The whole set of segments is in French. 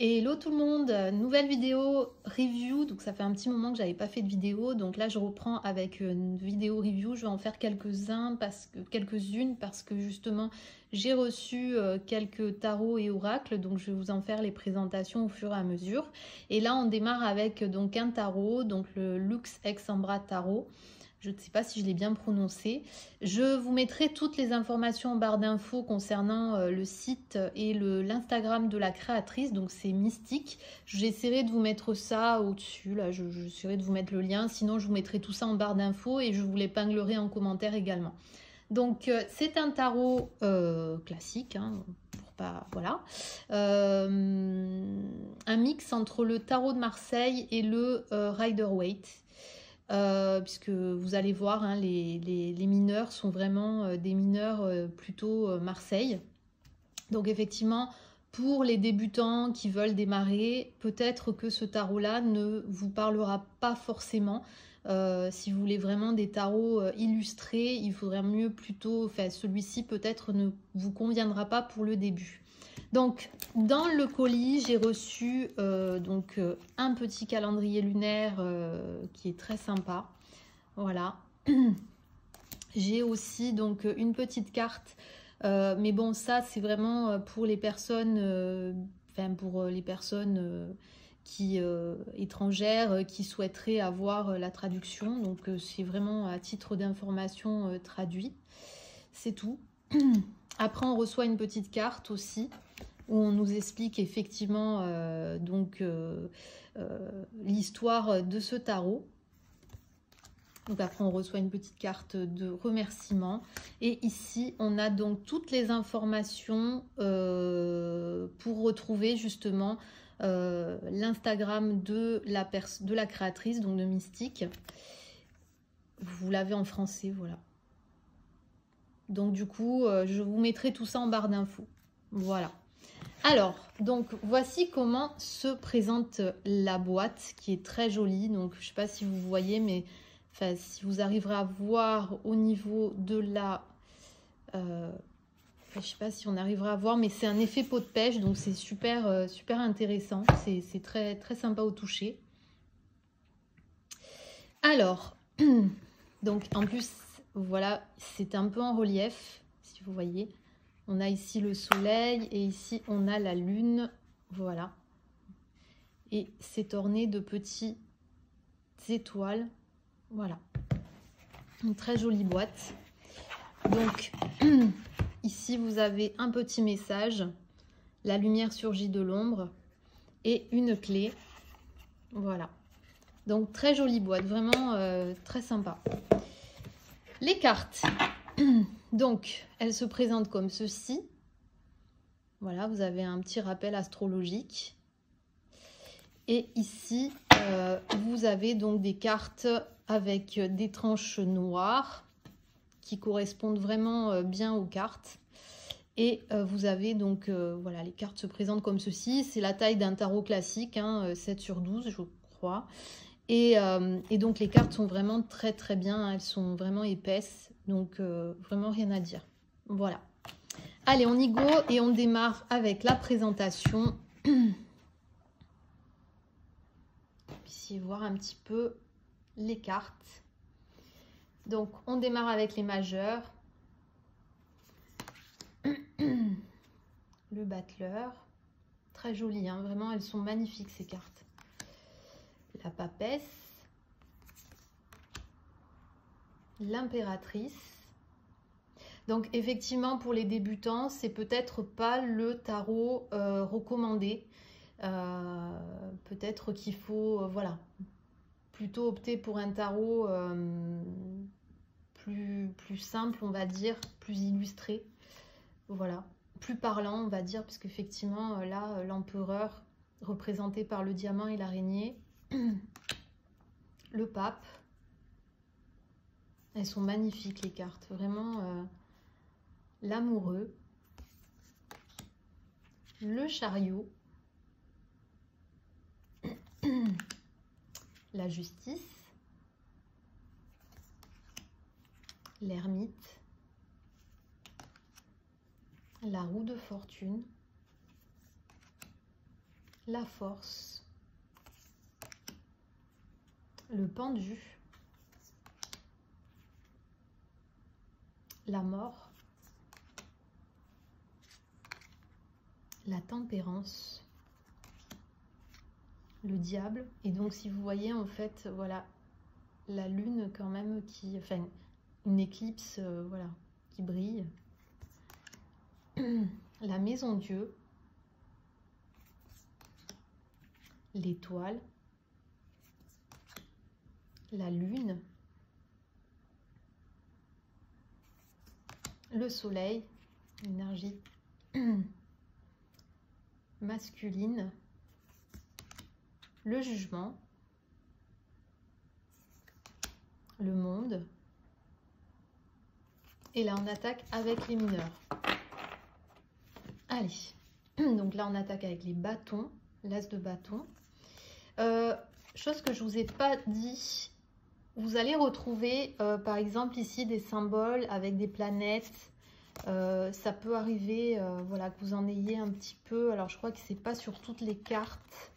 Hello tout le monde, nouvelle vidéo review, donc ça fait un petit moment que j'avais pas fait de vidéo, donc là je reprends avec une vidéo review, je vais en faire quelques-unes parce que justement j'ai reçu quelques tarots et oracles, donc je vais vous en faire les présentations au fur et à mesure. Et là on démarre avec donc un tarot, donc le Lux Ex Ambra Tarot. Je ne sais pas si je l'ai bien prononcé. Je vous mettrai toutes les informations en barre d'infos concernant le site et l'Instagram de la créatrice, donc c'est Mystique. J'essaierai de vous mettre ça au-dessus, là j'essaierai de vous mettre le lien, sinon je vous mettrai tout ça en barre d'infos et je vous l'épinglerai en commentaire également. Donc c'est un tarot classique, hein, pour pas, voilà. Un mix entre le tarot de Marseille et le Rider-Waite. Puisque vous allez voir, hein, les mineurs sont vraiment des mineurs plutôt Marseille. Donc effectivement, pour les débutants qui veulent démarrer, peut-être que ce tarot-là ne vous parlera pas forcément. Si vous voulez vraiment des tarots illustrés, il faudrait mieux plutôt, enfin celui-ci peut-être ne vous conviendra pas pour le début. Donc, dans le colis, j'ai reçu un petit calendrier lunaire qui est très sympa. Voilà. J'ai aussi donc une petite carte, mais bon, ça c'est vraiment pour les personnes, qui étrangères qui souhaiteraient avoir la traduction. Donc c'est vraiment à titre d'information traduit. C'est tout. Après, on reçoit une petite carte aussi où on nous explique effectivement l'histoire de ce tarot. Donc après, on reçoit une petite carte de remerciement. Et ici, on a donc toutes les informations pour retrouver justement l'Instagram de la créatrice, donc de Mystique. Vous l'avez en français, voilà. Donc du coup, je vous mettrai tout ça en barre d'infos. Voilà. Alors, donc voici comment se présente la boîte qui est très jolie. Donc je ne sais pas si vous voyez, mais enfin, si vous arriverez à voir au niveau de la... je ne sais pas si on arrivera à voir, mais c'est un effet peau de pêche, donc c'est super, super intéressant. C'est très, très sympa au toucher. Alors, donc en plus, voilà, c'est un peu en relief, si vous voyez. On a ici le soleil et ici on a la lune, voilà. Et c'est orné de petites étoiles, voilà. Une très jolie boîte. Donc ici vous avez un petit message, la lumière surgit de l'ombre et une clé, voilà. Donc très jolie boîte, vraiment très sympa. Les cartes. Donc, elle se présente comme ceci. Voilà, vous avez un petit rappel astrologique. Et ici, vous avez donc des cartes avec des tranches noires qui correspondent vraiment bien aux cartes. Et vous avez donc, voilà, les cartes se présentent comme ceci. C'est la taille d'un tarot classique, hein, 7 sur 12, je crois. Et donc les cartes sont vraiment très très bien, hein, elles sont vraiment épaisses, donc vraiment rien à dire. Voilà. Allez, on y go et on démarre avec la présentation. Puissiez voir un petit peu les cartes. Donc on démarre avec les majeurs. Le battleur. Très joli, hein, vraiment elles sont magnifiques ces cartes. La papesse. L'impératrice. Donc effectivement pour les débutants c'est peut-être pas le tarot recommandé, peut-être qu'il faut voilà, plutôt opter pour un tarot plus simple, on va dire, plus illustré, voilà, plus parlant on va dire, parce qu'effectivement là l'empereur représenté par le diamant et l'araignée, le pape, elles sont magnifiques les cartes, vraiment. L'amoureux, le chariot, la justice, l'ermite, la roue de fortune, la force, le pendu, la mort, la tempérance, le diable. Et donc si vous voyez en fait, voilà, la lune quand même qui, enfin une éclipse, voilà, qui brille, la maison Dieu, l'étoile, la lune, le soleil, énergie masculine, le jugement, le monde. Et là on attaque avec les mineurs. Allez, donc là on attaque avec les bâtons, l'as de bâton. Chose que je vous ai pas dit, vous allez retrouver par exemple ici des symboles avec des planètes. Ça peut arriver, voilà, que vous en ayez un petit peu. Alors je crois que c'est pas sur toutes les cartes.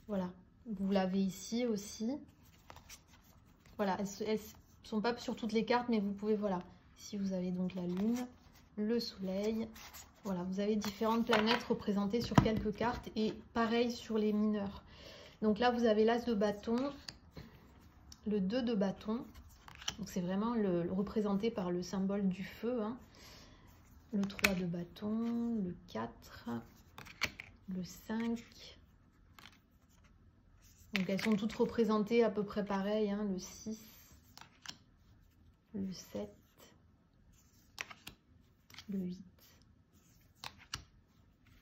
Voilà, vous l'avez ici aussi. Voilà, elles sont pas sur toutes les cartes, mais vous pouvez, voilà. Ici vous avez donc la lune, le soleil. Voilà, vous avez différentes planètes représentées sur quelques cartes et pareil sur les mineurs. Donc là vous avez l'as de bâton, le 2 de bâton. Donc c'est vraiment le représenté par le symbole du feu, hein. Le 3 de bâton, le 4, le 5. Donc elles sont toutes représentées à peu près pareil, hein, le 6, le 7, le 8,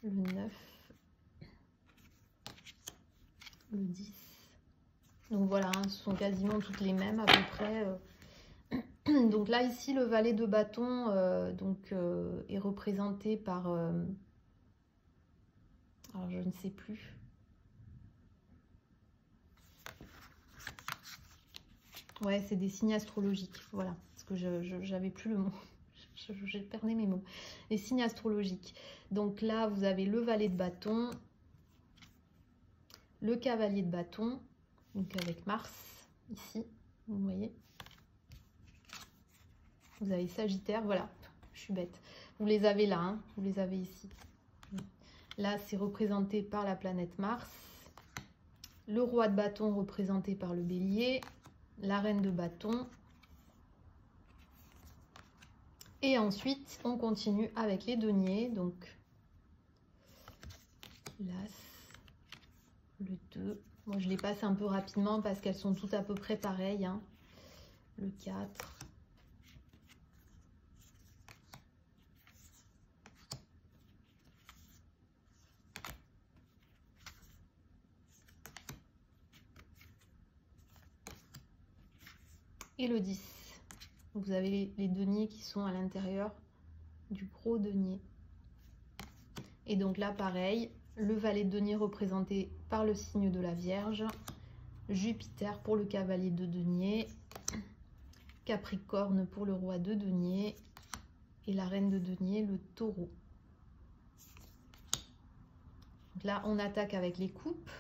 le 9, le 10. Donc voilà, hein, ce sont quasiment toutes les mêmes à peu près. Donc là ici le valet de bâton est représenté par, alors je ne sais plus. Ouais, c'est des signes astrologiques, voilà, parce que j'avais plus le mot, j'ai perdu mes mots. Les signes astrologiques. Donc là, vous avez le valet de bâton, le cavalier de bâton, donc avec Mars, ici, vous voyez. Vous avez Sagittaire, voilà, je suis bête. Vous les avez là, hein, vous les avez ici. Là, c'est représenté par la planète Mars. Le roi de bâton représenté par le bélier. La reine de bâton. Et ensuite, on continue avec les deniers. Donc, l'as, le 2. Moi, je les passe un peu rapidement parce qu'elles sont toutes à peu près pareilles, hein. Le 4. Et le 10. Vous avez les deniers qui sont à l'intérieur du gros denier. Et donc là, pareil, le valet de denier représenté par le signe de la Vierge, Jupiter pour le cavalier de denier, Capricorne pour le roi de denier et la reine de denier, le taureau. Donc là, on attaque avec les coupes,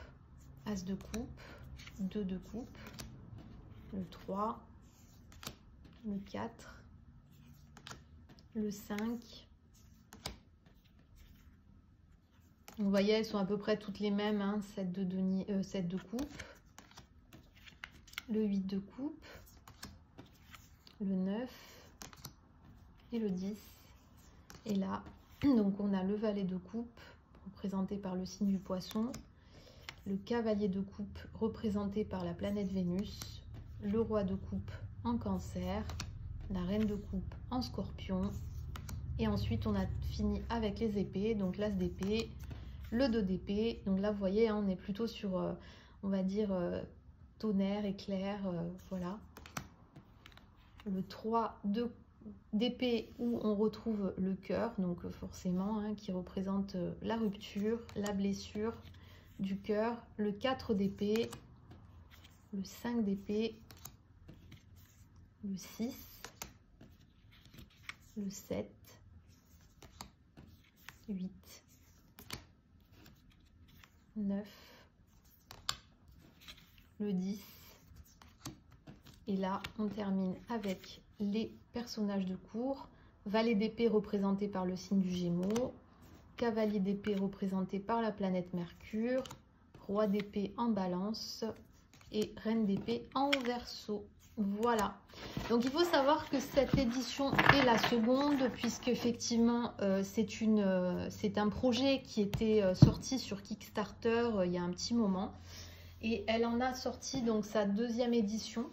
as de coupe, 2 de coupe, le 3, le 4, le 5. Vous voyez, elles sont à peu près toutes les mêmes, hein, 7 de denier, 7 de coupe, le 8 de coupe, le 9 et le 10. Et là, donc on a le valet de coupe représenté par le signe du poisson, le cavalier de coupe représenté par la planète Vénus, le roi de coupe en cancer, la reine de coupe en scorpion. Et ensuite, on a fini avec les épées, donc l'as d'épée, le 2 d'épée. Donc là, vous voyez, hein, on est plutôt sur, on va dire, tonnerre, éclair, voilà. Le 3 d'épée où on retrouve le cœur, donc forcément, hein, qui représente la rupture, la blessure du cœur. Le 4 d'épée, le 5 d'épée, le 6, le 7, 8 9, le 10. Et là, on termine avec les personnages de cour. Valet d'épée représenté par le signe du Gémeaux. Cavalier d'épée représenté par la planète Mercure. Roi d'épée en Balance. Et Reine d'épée en Verseau. Voilà. Donc, il faut savoir que cette édition est la seconde, puisque effectivement, c'est un projet qui était sorti sur Kickstarter il y a un petit moment. Et elle en a sorti donc sa deuxième édition.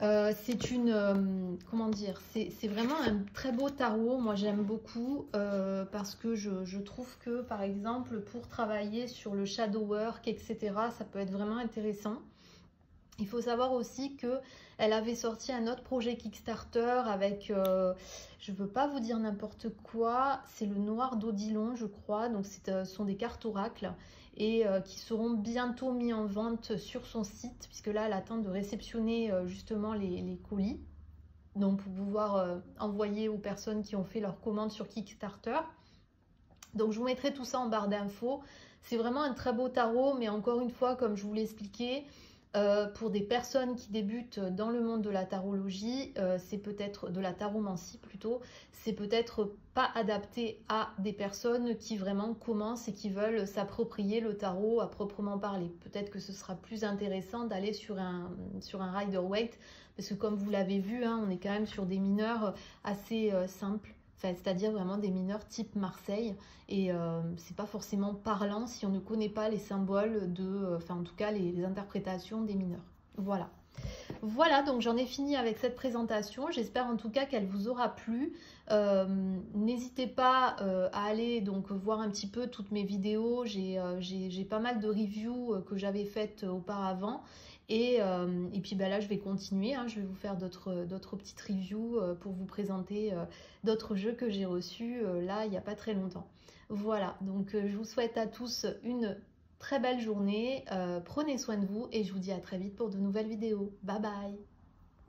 C'est une, comment dire, c'est vraiment un très beau tarot. Moi j'aime beaucoup parce que je trouve que par exemple pour travailler sur le shadow work, etc., ça peut être vraiment intéressant. Il faut savoir aussi qu'elle avait sorti un autre projet Kickstarter avec, je ne veux pas vous dire n'importe quoi, c'est le Noir d'Odilon je crois, donc ce sont des cartes oracles et qui seront bientôt mis en vente sur son site, puisque là elle attend de réceptionner justement les colis, donc pour pouvoir envoyer aux personnes qui ont fait leur commande sur Kickstarter. Donc je vous mettrai tout ça en barre d'infos. C'est vraiment un très beau tarot, mais encore une fois, comme je vous l'ai expliqué, pour des personnes qui débutent dans le monde de la tarologie, c'est peut-être de la taromancie plutôt, c'est peut-être pas adapté à des personnes qui vraiment commencent et qui veulent s'approprier le tarot à proprement parler. Peut-être que ce sera plus intéressant d'aller sur un Rider-Waite, parce que comme vous l'avez vu, hein, on est quand même sur des mineurs assez simples. C'est-à-dire vraiment des mineurs type Marseille, et c'est pas forcément parlant si on ne connaît pas les symboles de, enfin en tout cas les interprétations des mineurs. Voilà. Voilà, donc j'en ai fini avec cette présentation. J'espère en tout cas qu'elle vous aura plu. N'hésitez pas à aller donc voir un petit peu toutes mes vidéos. J'ai pas mal de reviews que j'avais faites auparavant. Et puis là, je vais continuer. Hein, je vais vous faire d'autres petites reviews pour vous présenter d'autres jeux que j'ai reçus là, il n'y a pas très longtemps. Voilà, donc je vous souhaite à tous une très belle journée. Prenez soin de vous et je vous dis à très vite pour de nouvelles vidéos. Bye bye!